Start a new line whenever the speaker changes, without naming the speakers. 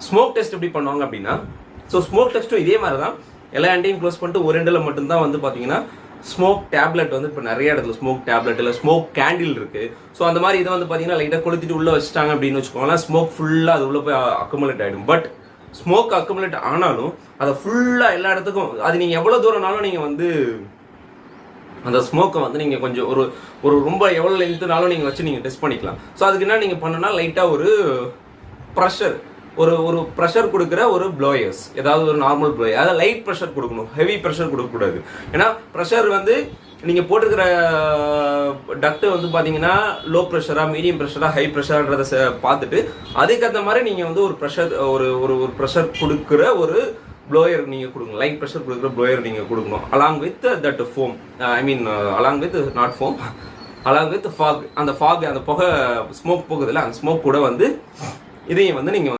Smoke test எப்படி பண்ணுவாங்க அப்படின்னா, ஸோ ஸ்மோக் டெஸ்ட்டும் இதே மாதிரி தான். எல்லா எண்டையும் க்ளோஸ் பண்ணிட்டு ஒரு எண்டில் மட்டும்தான் வந்து பார்த்தீங்கன்னா ஸ்மோக் டேப்லெட் வந்து இப்போ நிறைய இடத்துல ஸ்மோக் டேப்லெட் இல்லை ஸ்மோக் கேண்டில் இருக்கு. ஸோ அந்த மாதிரி இதை வந்து பார்த்தீங்கன்னா லைட்டாக கொளுத்திட்டு உள்ள வச்சுட்டாங்க அப்படின்னு வச்சுக்கோங்களேன், ஸ்மோக் ஃபுல்லாக அது உள்ள போய் அக்குமுலேட் ஆகிடும். பட் ஸ்மோக் அக்குமுலேட் ஆனாலும் அதை ஃபுல்லாக எல்லா இடத்துக்கும் அது நீங்கள் எவ்வளோ தூரம்னாலும் நீங்கள் வந்து அந்த ஸ்மோக்கை வந்து நீங்கள் கொஞ்சம் ஒரு ரொம்ப எவ்வளோ லென்த்துனாலும் நீங்கள் வச்சு நீங்கள் டெஸ்ட் பண்ணிக்கலாம். ஸோ அதுக்கு என்ன நீங்கள் பண்ணணும்னா லைட்டாக ஒரு ப்ரெஷர் ஒரு ப்ரெஷர் கொடுக்குற ஒரு ப்ளோயர்ஸ், ஏதாவது ஒரு நார்மல் ப்ளோயர், அதாவது லைட் ப்ரெஷர் கொடுக்கணும், ஹெவி ப்ரெஷர் கொடுக்கக்கூடாது. ஏன்னா ப்ரெஷர் வந்து நீங்கள் போட்டுக்கிற டக்ட்டு வந்து பார்த்தீங்கன்னா லோ ப்ரெஷராக, மீடியம் ப்ரெஷராக, ஹை ப்ரெஷர்ன்றதை பார்த்துட்டு அதுக்கேற்ற மாதிரி நீங்கள் வந்து ஒரு ப்ரெஷர் ஒரு ப்ரெஷர் கொடுக்குற ஒரு ப்ளோயர் நீங்கள் கொடுக்கணும், லைட் ப்ரெஷர் கொடுக்குற ப்ளோயர் நீங்கள் கொடுக்கணும். Along with that foam, along with not foam, along with fog. அந்த ஃபாக், அந்த புகை ஸ்மோக் போகுதுல்ல, அந்த ஸ்மோக் கூட வந்து இதையும் வந்து நீங்கள்